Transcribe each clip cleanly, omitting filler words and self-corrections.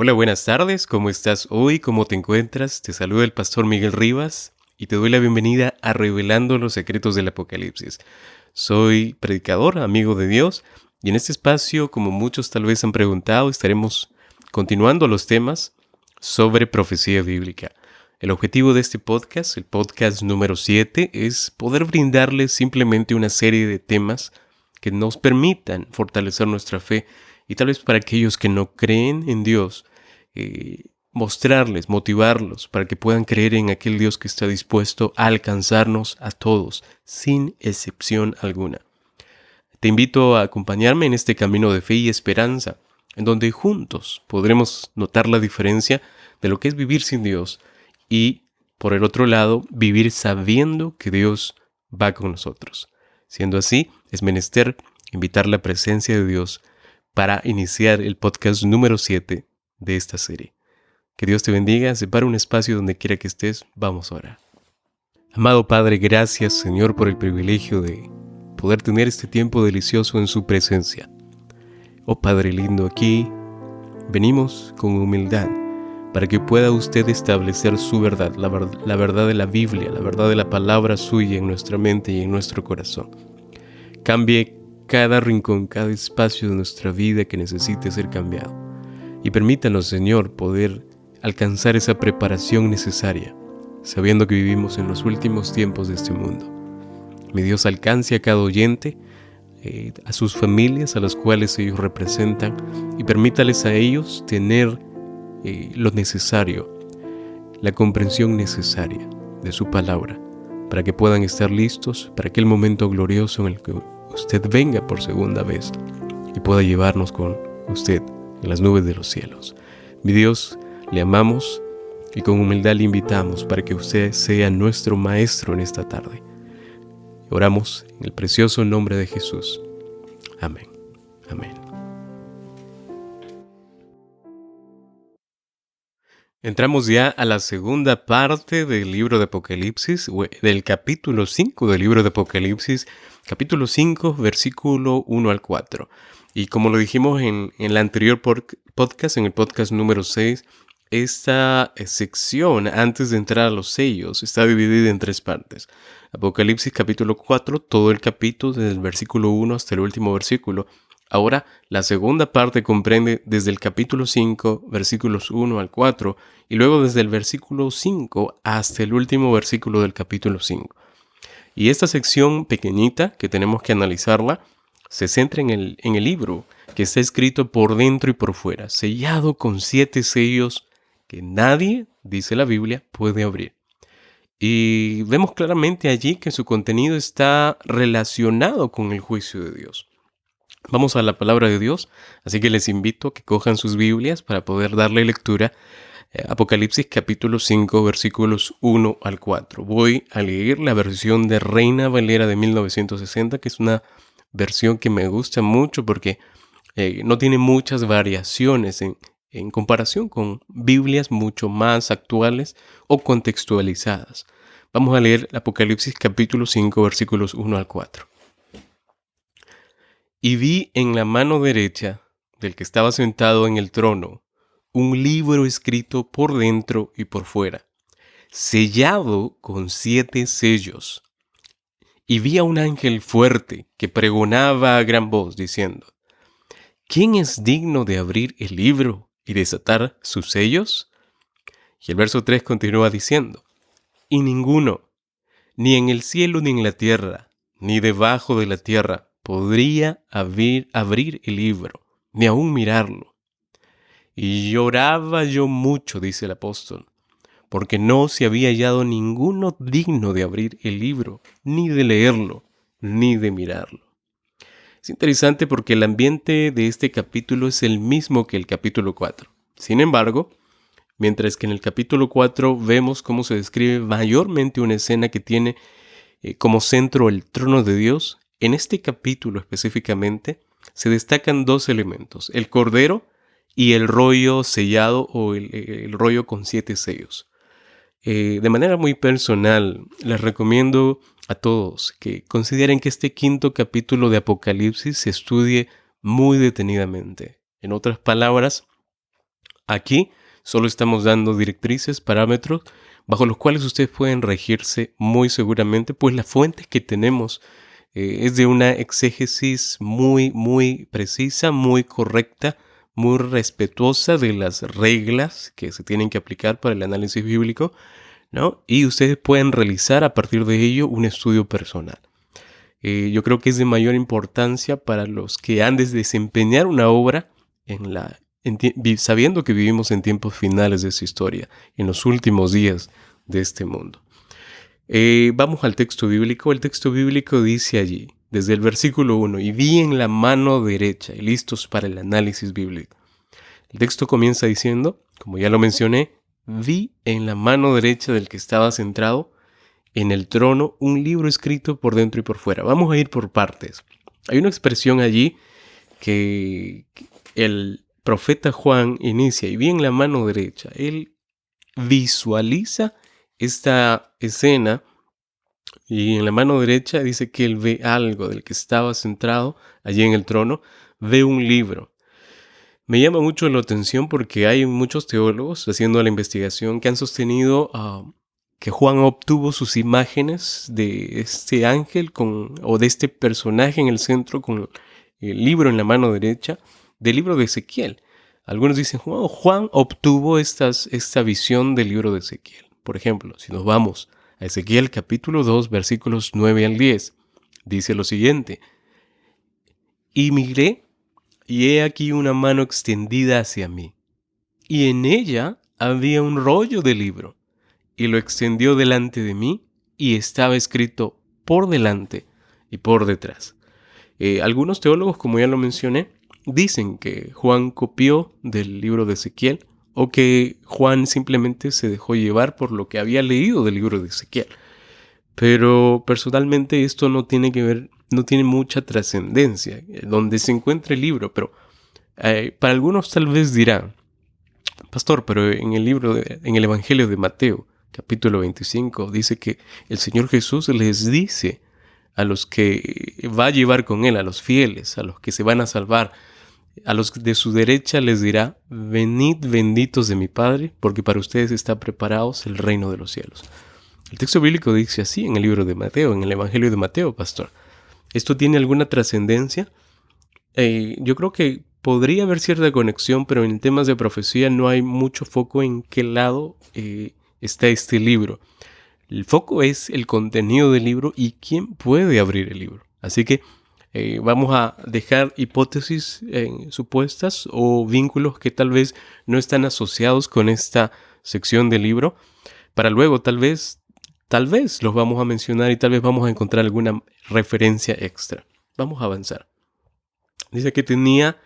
Hola, buenas tardes, ¿cómo estás hoy? ¿Cómo te encuentras? Te saluda el pastor Miguel Rivas y te doy la bienvenida a Revelando los Secretos del Apocalipsis. Soy predicador, amigo de Dios, y en este espacio, como muchos tal vez han preguntado, estaremos continuando los temas sobre profecía bíblica. El objetivo de este podcast, el podcast número 7, es poder brindarles simplemente una serie de temas que nos permitan fortalecer nuestra fe y tal vez para aquellos que no creen en Dios, mostrarles, motivarlos para que puedan creer en aquel Dios que está dispuesto a alcanzarnos a todos, sin excepción alguna. Te invito a acompañarme en este camino de fe y esperanza, en donde juntos podremos notar la diferencia de lo que es vivir sin Dios y, por el otro lado, vivir sabiendo que Dios va con nosotros. Siendo así, es menester invitar la presencia de Dios para iniciar el podcast número 7 de esta serie. Que Dios te bendiga, separa un espacio donde quiera que estés, vamos a orar. Amado Padre, gracias Señor por el privilegio de poder tener este tiempo delicioso en su presencia. Oh Padre lindo, aquí venimos con humildad para que pueda usted establecer su verdad, la verdad de la Biblia, la verdad de la palabra suya en nuestra mente y en nuestro corazón. Cambie cada rincón, cada espacio de nuestra vida que necesite ser cambiado. Y permítanos, Señor, poder alcanzar esa preparación necesaria, sabiendo que vivimos en los últimos tiempos de este mundo. Mi Dios, alcance a cada oyente, a sus familias, a las cuales ellos representan, y permítales a ellos tener lo necesario, la comprensión necesaria de su palabra, para que puedan estar listos para aquel momento glorioso en el que usted venga por segunda vez y pueda llevarnos con usted en las nubes de los cielos. Mi Dios, le amamos y con humildad le invitamos para que usted sea nuestro maestro en esta tarde. Oramos en el precioso nombre de Jesús. Amén. Amén. Entramos ya a la segunda parte del libro de Apocalipsis, del capítulo 5 del libro de Apocalipsis, capítulo 5, versículo 1 al 4. Y como lo dijimos en el anterior podcast, en el podcast número 6, esta sección, antes de entrar a los sellos, está dividida en tres partes. Apocalipsis capítulo 4, todo el capítulo, desde el versículo 1 hasta el último versículo. Ahora, la segunda parte comprende desde el capítulo 5, versículos 1 al 4, y luego desde el versículo 5 hasta el último versículo del capítulo 5. Y esta sección pequeñita, que tenemos que analizarla, se centra en el libro, que está escrito por dentro y por fuera, sellado con 7 sellos que nadie, dice la Biblia, puede abrir. Y vemos claramente allí que su contenido está relacionado con el juicio de Dios. Vamos a la palabra de Dios, así que les invito a que cojan sus Biblias para poder darle lectura. Apocalipsis capítulo 5, versículos 1 al 4. Voy a leer la versión de Reina Valera de 1960, que es una versión que me gusta mucho porque no tiene muchas variaciones en comparación con Biblias mucho más actuales o contextualizadas. Vamos a leer Apocalipsis capítulo 5, versículos 1 al 4. Y vi en la mano derecha del que estaba sentado en el trono un libro escrito por dentro y por fuera, sellado con 7 sellos. Y vi a un ángel fuerte que pregonaba a gran voz diciendo: ¿Quién es digno de abrir el libro y desatar sus sellos? Y el verso 3 continúa diciendo: Y ninguno, ni en el cielo ni en la tierra, ni debajo de la tierra, podría abrir el libro, ni aún mirarlo. Y lloraba yo mucho, dice el apóstol, porque no se había hallado ninguno digno de abrir el libro, ni de leerlo, ni de mirarlo. Es interesante porque el ambiente de este capítulo es el mismo que el capítulo 4. Sin embargo, mientras que en el capítulo 4 vemos cómo se describe mayormente una escena que tiene como centro el trono de Dios, en este capítulo específicamente se destacan 2 elementos: el cordero y el rollo sellado o el rollo con 7 sellos. De manera muy personal, les recomiendo a todos que consideren que este 5º capítulo de Apocalipsis se estudie muy detenidamente. En otras palabras, Aquí solo estamos dando directrices, parámetros, bajo los cuales ustedes pueden regirse muy seguramente, pues la fuente que tenemos es de una exégesis muy precisa, muy correcta, muy respetuosa de las reglas que se tienen que aplicar para el análisis bíblico, ¿no? Y ustedes pueden realizar a partir de ello un estudio personal. Yo creo que es de mayor importancia para los que han de desempeñar una obra sabiendo que vivimos en tiempos finales de esa historia, en los últimos días de este mundo. Vamos al texto bíblico. El texto bíblico dice allí, desde el versículo 1, y vi en la mano derecha, y listos para el análisis bíblico. El texto comienza diciendo, como ya lo mencioné, vi en la mano derecha del que estaba sentado en el trono un libro escrito por dentro y por fuera. Vamos a ir por partes. Hay una expresión allí que el profeta Juan inicia, y vi en la mano derecha. Él visualiza esta escena y en la mano derecha dice que él ve algo del que estaba sentado allí en el trono, ve un libro. Me llama mucho la atención porque hay muchos teólogos haciendo la investigación que han sostenido que Juan obtuvo sus imágenes de este ángel o de este personaje en el centro con el libro en la mano derecha del libro de Ezequiel. Algunos dicen, Juan obtuvo esta visión del libro de Ezequiel. Por ejemplo, si nos vamos a Ezequiel capítulo 2, versículos 9 al 10, dice lo siguiente: y miré, y he aquí una mano extendida hacia mí, y en ella había un rollo de libro, y lo extendió delante de mí, y estaba escrito por delante y por detrás. Algunos teólogos, como ya lo mencioné, dicen que Juan copió del libro de Ezequiel o que Juan simplemente se dejó llevar por lo que había leído del libro de Ezequiel. Pero personalmente esto no tiene que ver, no tiene mucha trascendencia donde se encuentra el libro, pero para algunos tal vez dirán, pastor, pero en el Evangelio de Mateo, capítulo 25, dice que el Señor Jesús les dice a los que va a llevar con él, a los fieles, a los que se van a salvar, a los de su derecha les dirá, venid benditos de mi Padre, porque para ustedes está preparados el reino de los cielos. El texto bíblico dice así en el libro de Mateo, en el Evangelio de Mateo, pastor. ¿Esto tiene alguna trascendencia? Yo creo que podría haber cierta conexión, pero en temas de profecía no hay mucho foco en qué lado está este libro. El foco es el contenido del libro y quién puede abrir el libro. Así que vamos a dejar hipótesis supuestas o vínculos que tal vez no están asociados con esta sección del libro, para luego tal vez los vamos a mencionar y tal vez vamos a encontrar alguna referencia extra. Vamos a avanzar. Dice que tenía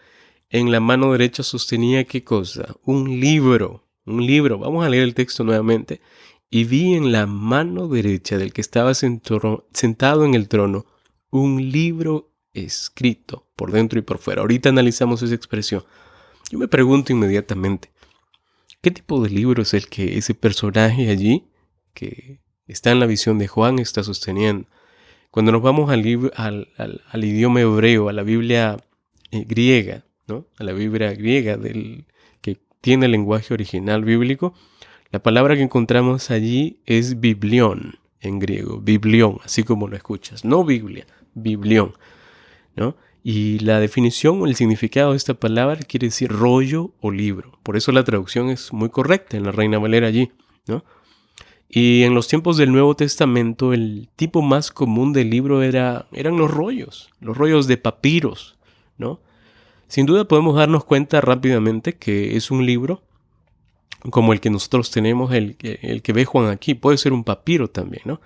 en la mano derecha, sostenía ¿qué cosa? Un libro. Vamos a leer el texto nuevamente. Y vi en la mano derecha del que estaba sentado en el trono un libro escrito por dentro y por fuera. Ahorita analizamos esa expresión. Yo me pregunto inmediatamente, ¿qué tipo de libro es el que ese personaje allí, que está en la visión de Juan, está sosteniendo? Cuando nos vamos al idioma hebreo, a la Biblia griega, ¿no? A la Biblia griega que tiene el lenguaje original bíblico, la palabra que encontramos allí es biblión en griego, biblión, así como lo escuchas, no Biblia, biblión, ¿no? Y la definición o el significado de esta palabra quiere decir rollo o libro. Por eso la traducción es muy correcta en la Reina Valera allí, ¿no? Y en los tiempos del Nuevo Testamento el tipo más común de libro eran los rollos de papiros, ¿no? Sin duda podemos darnos cuenta rápidamente que es un libro como el que nosotros tenemos, el que ve Juan aquí. Puede ser un papiro también, ¿no?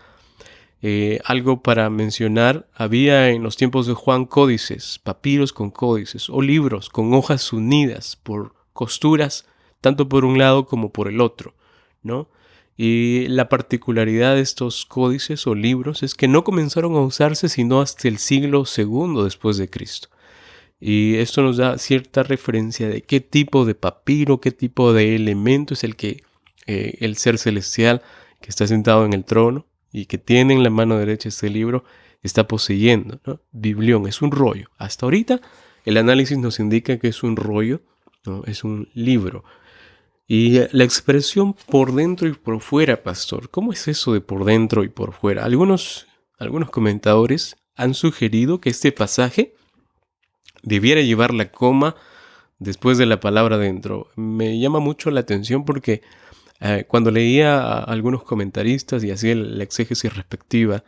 Algo para mencionar, había en los tiempos de Juan códices, papiros con códices o libros con hojas unidas por costuras, tanto por un lado como por el otro, ¿no? Y la particularidad de estos códices o libros es que no comenzaron a usarse sino hasta el siglo II después de Cristo. Y esto nos da cierta referencia de qué tipo de papiro, qué tipo de elemento es el que el ser celestial que está sentado en el trono y que tiene en la mano derecha este libro está poseyendo, ¿no? Biblión, es un rollo. Hasta ahorita el análisis nos indica que es un rollo, ¿no? Es un libro. Y la expresión por dentro y por fuera, pastor, ¿cómo es eso de por dentro y por fuera? Algunos comentadores han sugerido que este pasaje debiera llevar la coma después de la palabra dentro. Me llama mucho la atención porque cuando leía a algunos comentaristas y hacía la exégesis respectiva,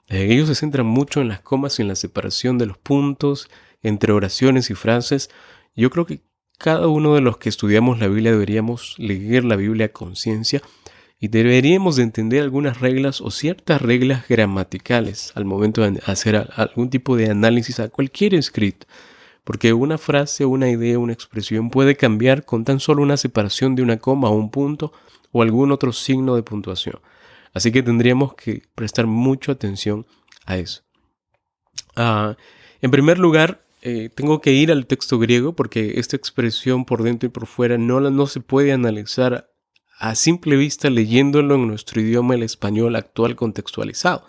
ellos se centran mucho en las comas y en la separación de los puntos entre oraciones y frases. Yo creo que cada uno de los que estudiamos la Biblia deberíamos leer la Biblia a conciencia y deberíamos de entender algunas reglas o ciertas reglas gramaticales al momento de hacer algún tipo de análisis a cualquier escrito. Porque una frase, una idea, una expresión puede cambiar con tan solo una separación de una coma o un punto o algún otro signo de puntuación. Así que tendríamos que prestar mucha atención a eso. En primer lugar, tengo que ir al texto griego porque esta expresión por dentro y por fuera no se puede analizar a simple vista leyéndolo en nuestro idioma, el español actual contextualizado.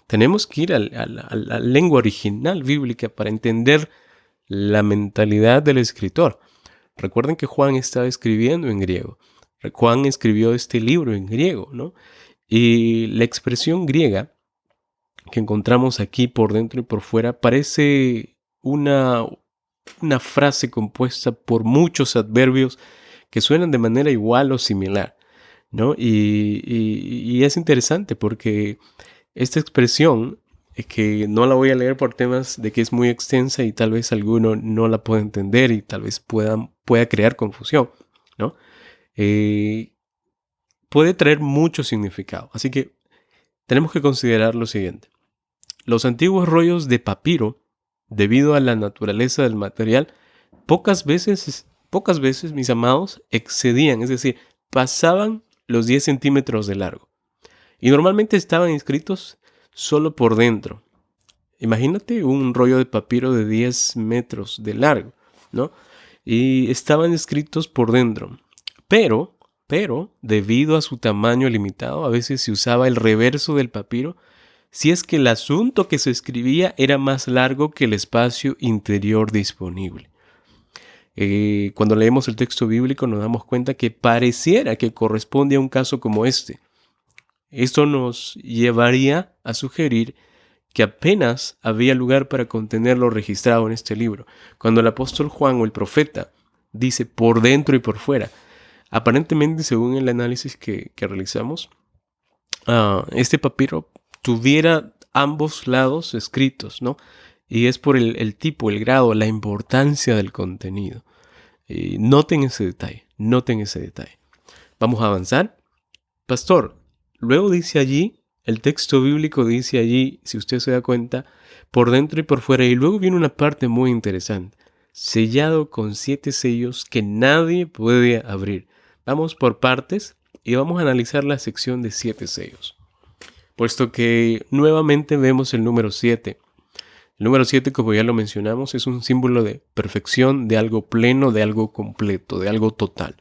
Tenemos que ir a la lengua original bíblica para entender la mentalidad del escritor. Recuerden que Juan estaba escribiendo en griego. Juan escribió este libro en griego, ¿no? Y la expresión griega que encontramos aquí por dentro y por fuera parece una frase compuesta por muchos adverbios que suenan de manera igual o similar, ¿no? Y es interesante porque esta expresión, que no la voy a leer por temas de que es muy extensa y tal vez alguno no la pueda entender y tal vez pueda crear confusión, ¿no? Puede traer mucho significado. Así que tenemos que considerar lo siguiente. Los antiguos rollos de papiro, debido a la naturaleza del material, pocas veces, mis amados, excedían, es decir, pasaban los 10 centímetros de largo. Y normalmente estaban inscritos solo por dentro. Imagínate un rollo de papiro de 10 metros de largo, ¿no? Y estaban escritos por dentro. Pero, debido a su tamaño limitado, a veces se usaba el reverso del papiro si es que el asunto que se escribía era más largo que el espacio interior disponible. Cuando leemos el texto bíblico nos damos cuenta que pareciera que corresponde a un caso como este. Esto nos llevaría a sugerir que apenas había lugar para contener lo registrado en este libro. Cuando el apóstol Juan o el profeta dice por dentro y por fuera, aparentemente, según el análisis que realizamos, este papiro tuviera ambos lados escritos, ¿no? Y es por el tipo, el grado, la importancia del contenido. Noten ese detalle. Vamos a avanzar. Pastor, luego dice allí, el texto bíblico dice allí, si usted se da cuenta, por dentro y por fuera. Y luego viene una parte muy interesante. Sellado con 7 sellos que nadie puede abrir. Vamos por partes y vamos a analizar la sección de 7 sellos. Puesto que nuevamente vemos el número 7. El número 7, como ya lo mencionamos, es un símbolo de perfección, de algo pleno, de algo completo, de algo total.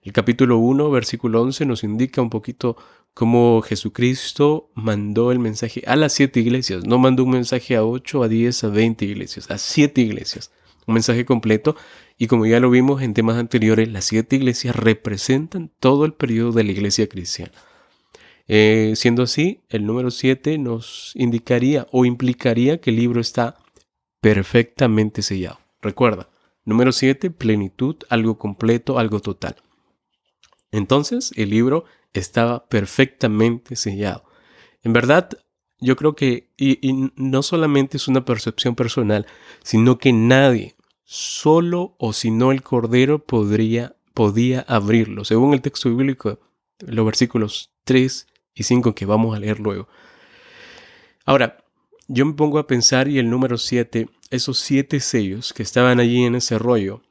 El capítulo 1, versículo 11, nos indica un poquito cómo Jesucristo mandó el mensaje a las 7 iglesias. No mandó un mensaje a 8, a 10, a 20 iglesias, a 7 iglesias. Un mensaje completo. Y como ya lo vimos en temas anteriores, las 7 iglesias representan todo el periodo de la iglesia cristiana. Siendo así, el número 7 nos indicaría o implicaría que el libro está perfectamente sellado. Recuerda, número 7, plenitud, algo completo, algo total. Entonces, el libro estaba perfectamente sellado. En verdad, yo creo que, y no solamente es una percepción personal, sino que nadie, solo o si no el Cordero, podía abrirlo. Según el texto bíblico, los versículos 3 y 5 que vamos a leer luego. Ahora, yo me pongo a pensar y el número 7, esos 7 sellos que estaban allí en ese rollo,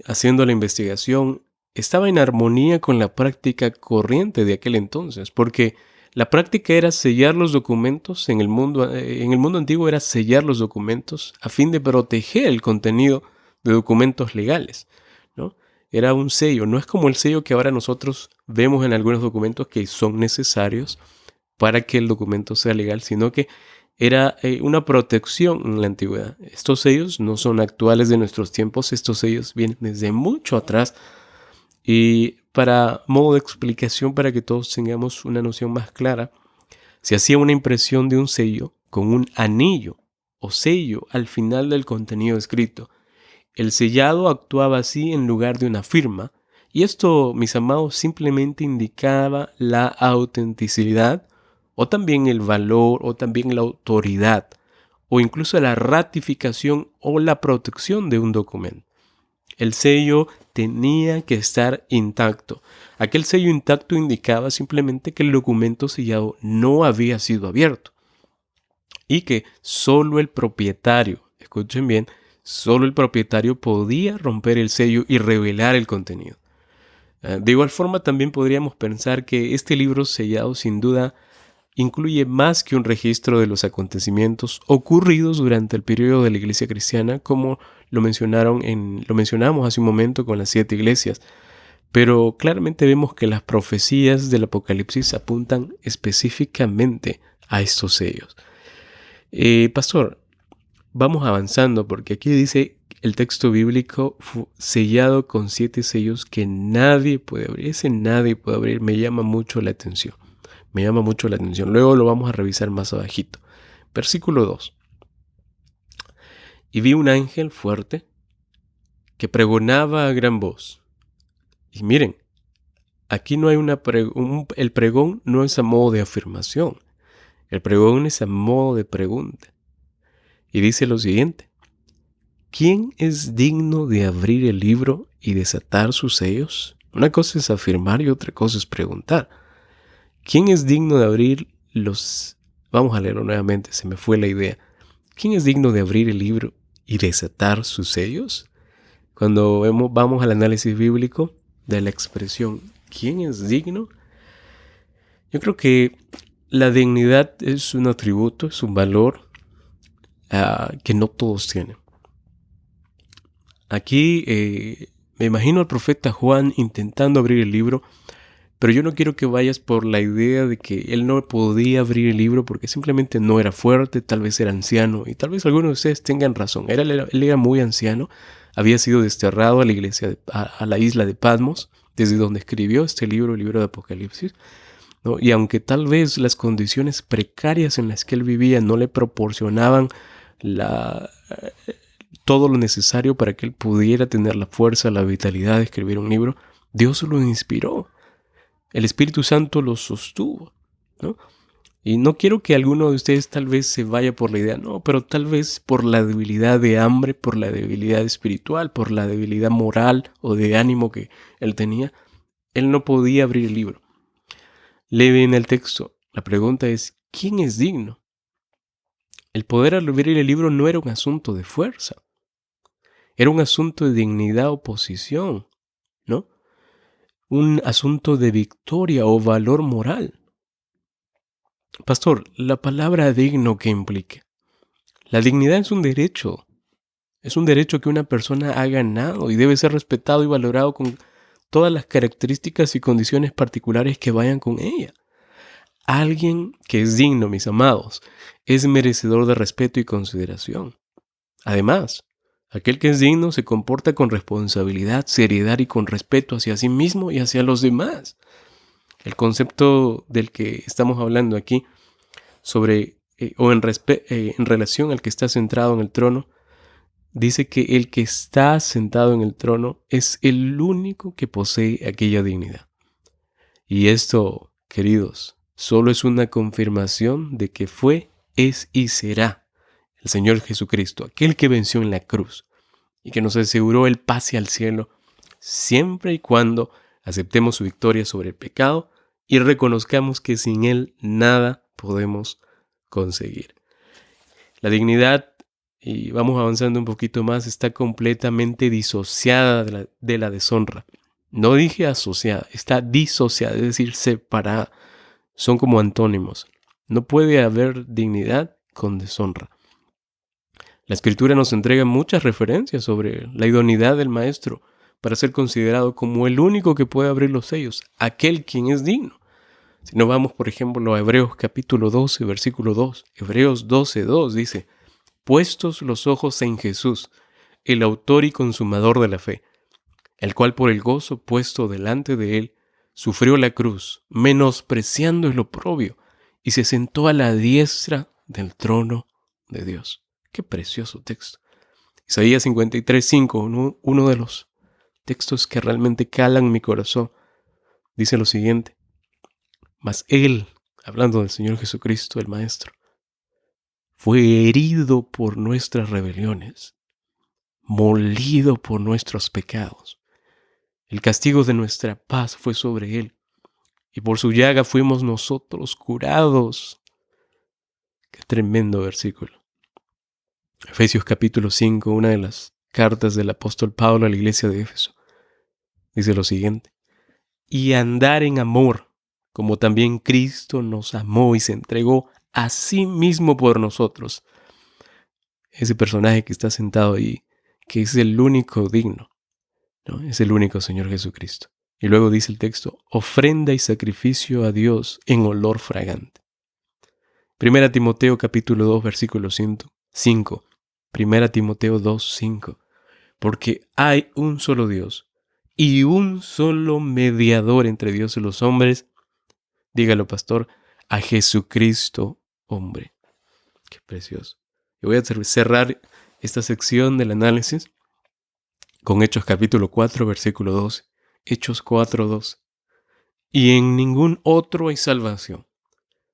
haciendo la investigación, estaba en armonía con la práctica corriente de aquel entonces, porque la práctica era sellar los documentos en el mundo antiguo, era sellar los documentos a fin de proteger el contenido de documentos legales, ¿no? Era un sello, no es como el sello que ahora nosotros vemos en algunos documentos que son necesarios para que el documento sea legal, sino que era una protección en la antigüedad. Estos sellos no son actuales de nuestros tiempos, estos sellos vienen desde mucho atrás, Y para modo de explicación, para que todos tengamos una noción más clara, se hacía una impresión de un sello con un anillo o sello al final del contenido escrito. El sellado actuaba así en lugar de una firma, y esto, mis amados, simplemente indicaba la autenticidad o también el valor o también la autoridad o incluso la ratificación o la protección de un documento. El sello tenía que estar intacto. Aquel sello intacto indicaba simplemente que el documento sellado no había sido abierto y que solo el propietario, escuchen bien, solo el propietario podía romper el sello y revelar el contenido. De igual forma, también podríamos pensar que este libro sellado sin duda incluye más que un registro de los acontecimientos ocurridos durante el periodo de la Iglesia cristiana, como lo mencionamos hace un momento con las 7 iglesias. Pero claramente vemos que las profecías del Apocalipsis apuntan específicamente a estos sellos. Pastor, vamos avanzando porque aquí dice el texto bíblico sellado con 7 sellos que nadie puede abrir. Ese nadie puede abrir me llama mucho la atención. Me llama mucho la atención. Luego lo vamos a revisar más abajito. Versículo 2. Y vi un ángel fuerte que pregonaba a gran voz. Y miren, aquí no hay el pregón no es a modo de afirmación. El pregón es a modo de pregunta. Y dice lo siguiente. ¿Quién es digno de abrir el libro y desatar sus sellos? Una cosa es afirmar y otra cosa es preguntar. ¿Quién es digno de abrir los... Vamos a leerlo nuevamente, se me fue la idea. ¿Quién es digno de abrir el libro y desatar sus sellos? Cuando vamos al análisis bíblico de la expresión ¿quién es digno? Yo creo que la dignidad es un atributo, es un valor que no todos tienen. Aquí me imagino al profeta Juan intentando abrir el libro, pero yo no quiero que vayas por la idea de que él no podía abrir el libro porque simplemente no era fuerte, tal vez era anciano, y tal vez algunos de ustedes tengan razón. Él era muy anciano, había sido desterrado a la iglesia, a la isla de Patmos, desde donde escribió este libro, el libro de Apocalipsis, ¿no? Y aunque tal vez las condiciones precarias en las que él vivía no le proporcionaban todo lo necesario para que él pudiera tener la fuerza, la vitalidad de escribir un libro, Dios lo inspiró. El Espíritu Santo lo sostuvo, ¿no? Y no quiero que alguno de ustedes tal vez se vaya por la idea, no, pero tal vez por la debilidad de hambre, por la debilidad espiritual, por la debilidad moral o de ánimo que él tenía, él no podía abrir el libro. Lee bien el texto. La pregunta es, ¿quién es digno? El poder abrir el libro no era un asunto de fuerza, era un asunto de dignidad o posición, ¿no? Un asunto de victoria o valor moral. Pastor, la palabra digno, ¿qué implica? La dignidad es un derecho que una persona ha ganado y debe ser respetado y valorado con todas las características y condiciones particulares que vayan con ella. Alguien que es digno, mis amados, es merecedor de respeto y consideración. Además, aquel que es digno se comporta con responsabilidad, seriedad y con respeto hacia sí mismo y hacia los demás. El concepto del que estamos hablando aquí en relación al que está sentado en el trono, dice que el que está sentado en el trono es el único que posee aquella dignidad. Y esto, queridos, solo es una confirmación de que fue, es y será el Señor Jesucristo, aquel que venció en la cruz y que nos aseguró el pase al cielo siempre y cuando aceptemos su victoria sobre el pecado y reconozcamos que sin Él nada podemos conseguir. La dignidad, y vamos avanzando un poquito más, está completamente disociada de la deshonra. No dije asociada, está disociada, es decir, separada. Son como antónimos. No puede haber dignidad con deshonra. La Escritura nos entrega muchas referencias sobre la idoneidad del Maestro para ser considerado como el único que puede abrir los sellos, aquel quien es digno. Si nos vamos, por ejemplo, a Hebreos capítulo 12, versículo 2, Hebreos 12, 2 dice, puestos los ojos en Jesús, el autor y consumador de la fe, el cual por el gozo puesto delante de él, sufrió la cruz, menospreciando el oprobio, y se sentó a la diestra del trono de Dios. Qué precioso texto. Isaías 53:5, uno de los textos que realmente calan mi corazón, dice lo siguiente: mas él, hablando del Señor Jesucristo, el Maestro, fue herido por nuestras rebeliones, molido por nuestros pecados. El castigo de nuestra paz fue sobre él, y por su llaga fuimos nosotros curados. Qué tremendo versículo. Efesios capítulo 5, una de las cartas del apóstol Pablo a la iglesia de Éfeso, dice lo siguiente: y andar en amor, como también Cristo nos amó y se entregó a sí mismo por nosotros. Ese personaje que está sentado ahí, que es el único digno, ¿no? Es el único Señor Jesucristo. Y luego dice el texto: ofrenda y sacrificio a Dios en olor fragante. Primera Timoteo capítulo 2, versículo 5. Primera Timoteo 2, 5. Porque hay un solo Dios y un solo mediador entre Dios y los hombres. Dígalo, pastor: a Jesucristo, hombre. Qué precioso. Y voy a cerrar esta sección del análisis con Hechos capítulo 4, versículo 12. Hechos 4, 12. Y en ningún otro hay salvación,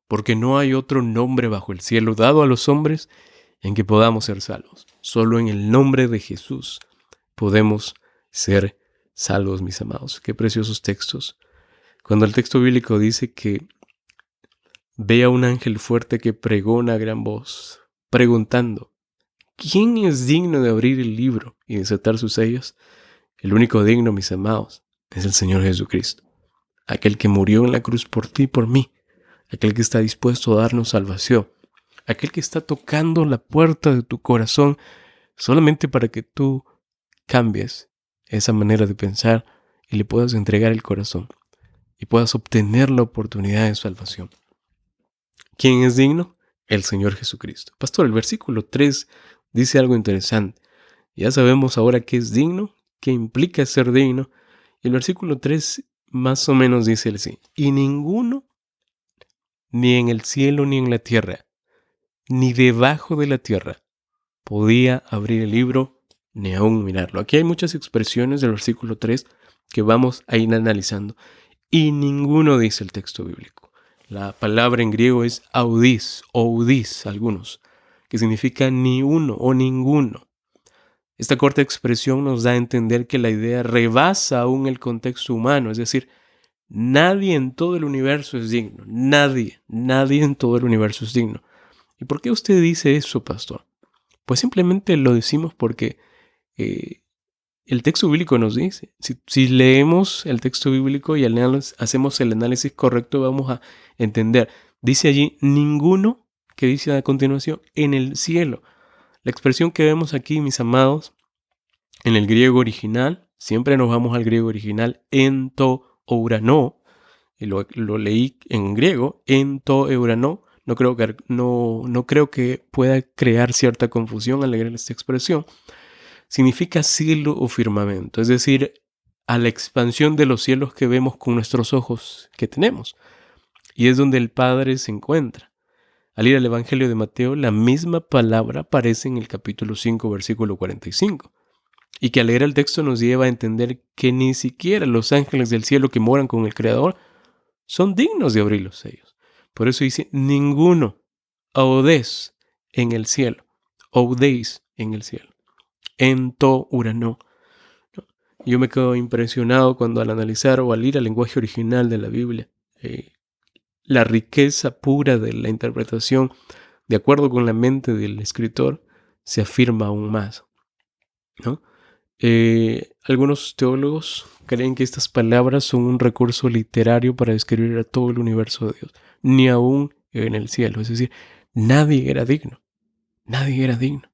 porque no hay otro nombre bajo el cielo dado a los hombres en que podamos ser salvos. Solo en el nombre de Jesús podemos ser salvos, mis amados. Qué preciosos textos. Cuando el texto bíblico dice que ve a un ángel fuerte que pregona a gran voz, preguntando: ¿quién es digno de abrir el libro y desatar sus sellos? El único digno, mis amados, es el Señor Jesucristo, aquel que murió en la cruz por ti y por mí, aquel que está dispuesto a darnos salvación, aquel que está tocando la puerta de tu corazón solamente para que tú cambies esa manera de pensar y le puedas entregar el corazón y puedas obtener la oportunidad de salvación. ¿Quién es digno? El Señor Jesucristo. Pastor, el versículo 3 dice algo interesante. Ya sabemos ahora qué es digno, qué implica ser digno. Y el versículo 3 más o menos dice así: y ninguno, ni en el cielo ni en la tierra, ni debajo de la tierra, podía abrir el libro ni aún mirarlo. Aquí hay muchas expresiones del versículo 3 que vamos a ir analizando. Y ninguno, dice el texto bíblico. La palabra en griego es audis, o audis, algunos, que significa ni uno o ninguno. Esta corta expresión nos da a entender que la idea rebasa aún el contexto humano, es decir, nadie en todo el universo es digno. Nadie en todo el universo es digno. ¿Y por qué usted dice eso, pastor? Pues simplemente lo decimos porque el texto bíblico nos dice. Si leemos el texto bíblico y hacemos el análisis correcto, vamos a entender. Dice allí: ninguno, que dice a continuación, en el cielo. La expresión que vemos aquí, mis amados, en el griego original, siempre nos vamos al griego original, en to ourano, y lo leí en griego, en to eurano. No creo que pueda crear cierta confusión al leer esta expresión. Significa cielo o firmamento, es decir, a la expansión de los cielos que vemos con nuestros ojos que tenemos. Y es donde el Padre se encuentra. Al ir al Evangelio de Mateo, la misma palabra aparece en el capítulo 5, versículo 45. Y que al leer el texto nos lleva a entender que ni siquiera los ángeles del cielo que moran con el Creador son dignos de abrir los sellos. Por eso dice: ninguno, audes en el cielo, audeis en el cielo, en to urano. Yo me quedo impresionado cuando al analizar o al ir al lenguaje original de la Biblia, la riqueza pura de la interpretación, de acuerdo con la mente del escritor, se afirma aún más, ¿no? Algunos teólogos creen que estas palabras son un recurso literario para describir a todo el universo de Dios, ni aún en el cielo. Es decir, nadie era digno. Nadie era digno.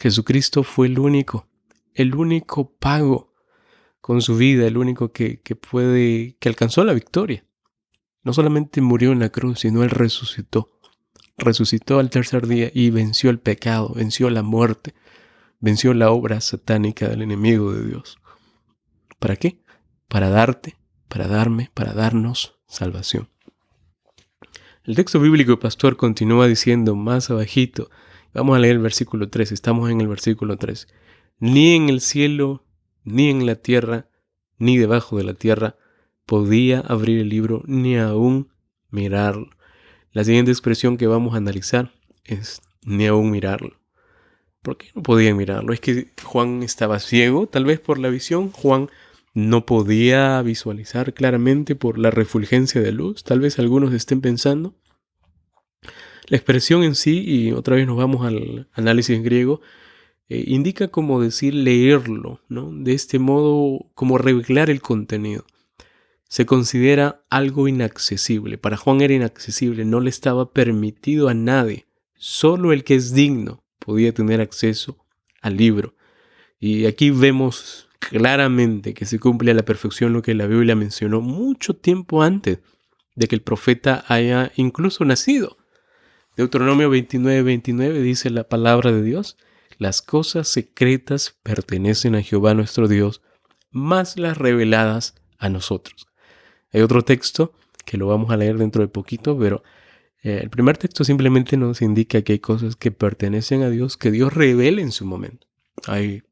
Jesucristo fue el único pago con su vida, el único que alcanzó la victoria. No solamente murió en la cruz, sino Él resucitó. Resucitó al tercer día y venció el pecado, venció la muerte, venció la obra satánica del enemigo de Dios. ¿Para qué? Para darte, para darme, para darnos salvación. El texto bíblico, pastor, continúa diciendo más abajito. Vamos a leer el versículo 3. Estamos en el versículo 3. Ni en el cielo, ni en la tierra, ni debajo de la tierra, podía abrir el libro, ni aún mirarlo. La siguiente expresión que vamos a analizar es ni aún mirarlo. ¿Por qué no podía mirarlo? Es que Juan estaba ciego, tal vez por la visión. Juan no podía visualizar claramente por la refulgencia de luz. Tal vez algunos estén pensando. La expresión en sí, y otra vez nos vamos al análisis griego, indica como decir leerlo, ¿no? De este modo, como revelar el contenido. Se considera algo inaccesible. Para Juan era inaccesible, no le estaba permitido a nadie. Solo el que es digno podía tener acceso al libro. Y aquí vemos claramente que se cumple a la perfección lo que la Biblia mencionó mucho tiempo antes de que el profeta haya incluso nacido. Deuteronomio 29:29 dice la palabra de Dios: las cosas secretas pertenecen a Jehová nuestro Dios, mas las reveladas a nosotros. Hay otro texto que lo vamos a leer dentro de poquito, pero el primer texto simplemente nos indica que hay cosas que pertenecen a Dios, que Dios revela en su momento. Hay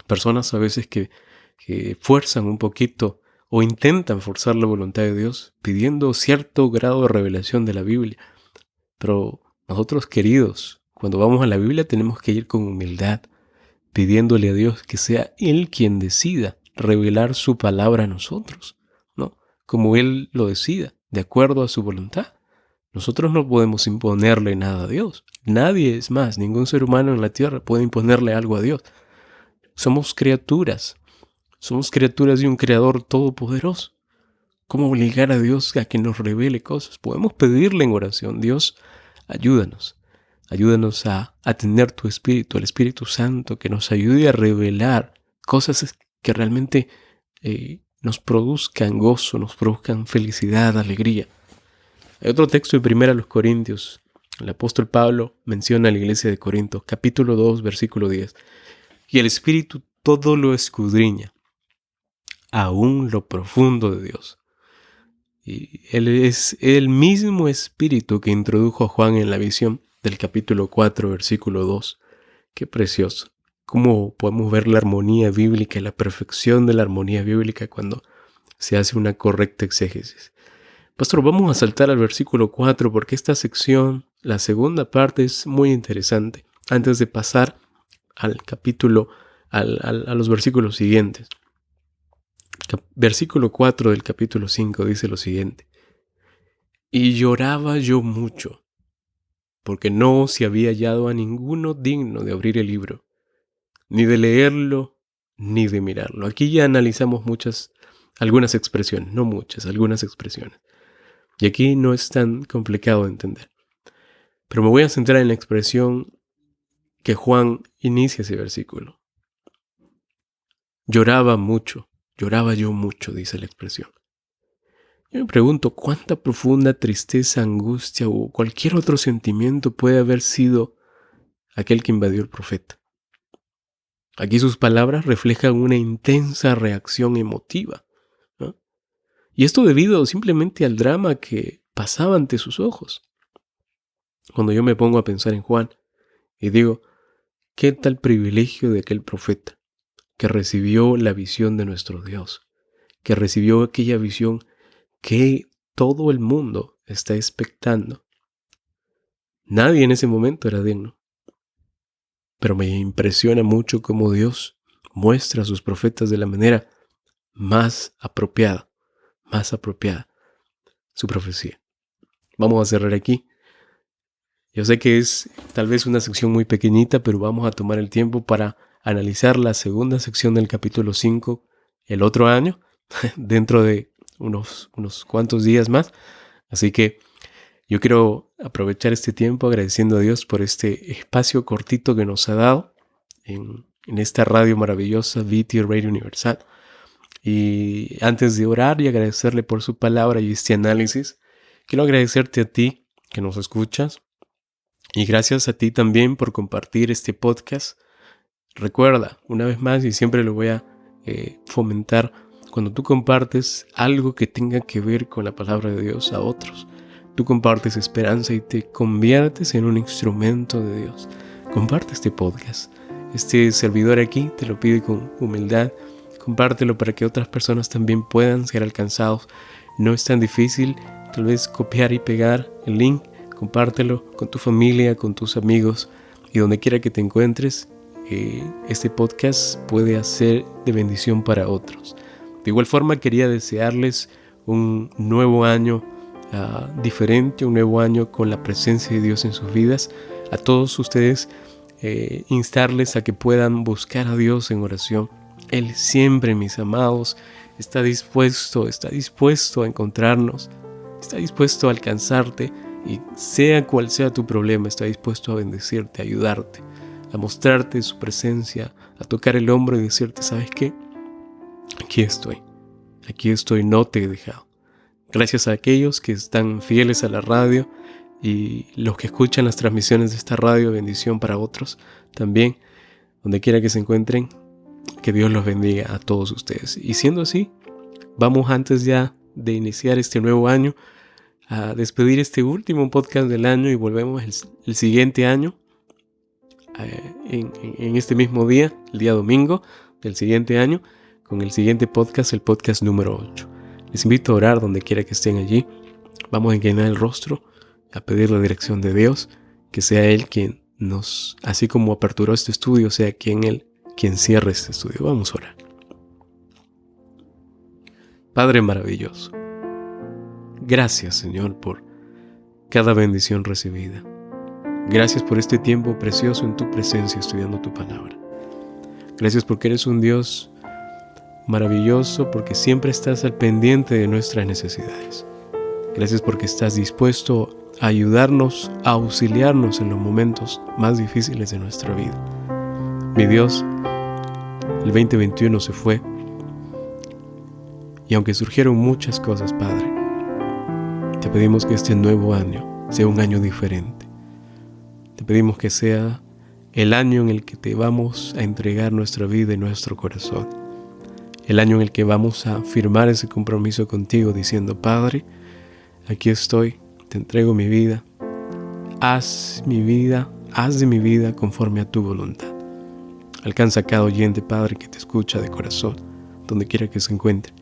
personas a veces que fuerzan un poquito o intentan forzar la voluntad de Dios pidiendo cierto grado de revelación de la Biblia. Pero nosotros, queridos, cuando vamos a la Biblia tenemos que ir con humildad, pidiéndole a Dios que sea Él quien decida revelar su palabra a nosotros, ¿no? Como Él lo decida, de acuerdo a su voluntad. Nosotros no podemos imponerle nada a Dios. Nadie, es más, ningún ser humano en la tierra puede imponerle algo a Dios. Somos criaturas de un Creador todopoderoso. ¿Cómo obligar a Dios a que nos revele cosas? Podemos pedirle en oración: Dios, ayúdanos. Ayúdanos a tener tu Espíritu, el Espíritu Santo, que nos ayude a revelar cosas que realmente nos produzcan gozo, nos produzcan felicidad, alegría. Hay otro texto de 1 Corintios. El apóstol Pablo menciona a la iglesia de Corinto, capítulo 2, versículo 10. Y el Espíritu todo lo escudriña, aún lo profundo de Dios. Y Él es el mismo Espíritu que introdujo a Juan en la visión del capítulo 4, versículo 2. Qué precioso. Cómo podemos ver la armonía bíblica y la perfección de la armonía bíblica cuando se hace una correcta exégesis. Pastor, vamos a saltar al versículo 4 porque esta sección, la segunda parte, es muy interesante. Antes de pasar al capítulo, a los versículos siguientes. Versículo 4 del capítulo 5 dice lo siguiente: y lloraba yo mucho, porque no se había hallado a ninguno digno de abrir el libro, ni de leerlo, ni de mirarlo. Aquí ya analizamos algunas expresiones, no muchas, algunas expresiones. Y aquí no es tan complicado de entender. Pero me voy a centrar en la expresión que Juan inicia ese versículo. Lloraba yo mucho, dice la expresión. Yo me pregunto cuánta profunda tristeza, angustia o cualquier otro sentimiento puede haber sido aquel que invadió el profeta. Aquí sus palabras reflejan una intensa reacción emotiva, ¿no? Y esto debido simplemente al drama que pasaba ante sus ojos. Cuando yo me pongo a pensar en Juan y digo, ¿qué tal privilegio de aquel profeta que recibió la visión de nuestro Dios, que recibió aquella visión que todo el mundo está expectando? Nadie en ese momento era digno. Pero me impresiona mucho cómo Dios muestra a sus profetas de la manera más apropiada su profecía. Vamos a cerrar aquí. Yo sé que es tal vez una sección muy pequeñita, pero vamos a tomar el tiempo para analizar la segunda sección del capítulo 5 el otro año, dentro de unos cuantos días más. Así que yo quiero aprovechar este tiempo agradeciendo a Dios por este espacio cortito que nos ha dado en esta radio maravillosa, VT Radio Universal. Y antes de orar y agradecerle por su palabra y este análisis, quiero agradecerte a ti que nos escuchas y gracias a ti también por compartir este podcast. Recuerda, una vez más, y siempre lo voy a fomentar cuando tú compartes algo que tenga que ver con la palabra de Dios a otros. Tú compartes esperanza y te conviertes en un instrumento de Dios. Comparte este podcast. Este servidor aquí te lo pide con humildad. Compártelo para que otras personas también puedan ser alcanzados. No es tan difícil, tal vez copiar y pegar el link. Compártelo con tu familia, con tus amigos y donde quiera que te encuentres. Este podcast puede hacer de bendición para otros. De igual forma quería desearles un nuevo año diferente, un nuevo año con la presencia de Dios en sus vidas. A todos ustedes instarles a que puedan buscar a Dios en oración. Él siempre, mis amados, está dispuesto a encontrarnos, está dispuesto a alcanzarte y sea cual sea tu problema, está dispuesto a bendecirte, a ayudarte, a mostrarte su presencia, a tocar el hombro y decirte, ¿sabes qué? Aquí estoy, no te he dejado. Gracias a aquellos que están fieles a la radio y los que escuchan las transmisiones de esta radio, bendición para otros también, donde quiera que se encuentren, que Dios los bendiga a todos ustedes. Y siendo así, vamos antes ya de iniciar este nuevo año a despedir este último podcast del año y volvemos el siguiente año en este mismo día, el día domingo del siguiente año, con el siguiente podcast, el podcast número 8. Les invito a orar donde quiera que estén allí. Vamos a inclinar el rostro, a pedir la dirección de Dios, que sea Él quien nos, así como aperturó este estudio, sea quien cierre este estudio. Vamos a orar. Padre maravilloso, gracias Señor por cada bendición recibida. Gracias por este tiempo precioso en tu presencia estudiando tu palabra. Gracias porque eres un Dios maravilloso, porque siempre estás al pendiente de nuestras necesidades. Gracias porque estás dispuesto a ayudarnos, a auxiliarnos en los momentos más difíciles de nuestra vida. Mi Dios, el 2021 se fue y aunque surgieron muchas cosas, Padre, te pedimos que este nuevo año sea un año diferente. Te pedimos que sea el año en el que te vamos a entregar nuestra vida y nuestro corazón. El año en el que vamos a firmar ese compromiso contigo diciendo, Padre, aquí estoy, te entrego mi vida. Haz de mi vida conforme a tu voluntad. Alcanza a cada oyente, Padre, que te escucha de corazón, donde quiera que se encuentre.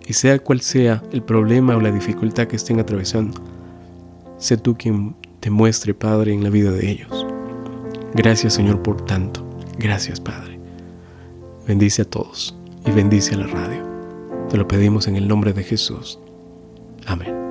Y sea cual sea el problema o la dificultad que estén atravesando, sé tú quien te muestre, Padre, en la vida de ellos. Gracias, Señor, por tanto. Gracias, Padre. Bendice a todos y bendice a la radio. Te lo pedimos en el nombre de Jesús. Amén.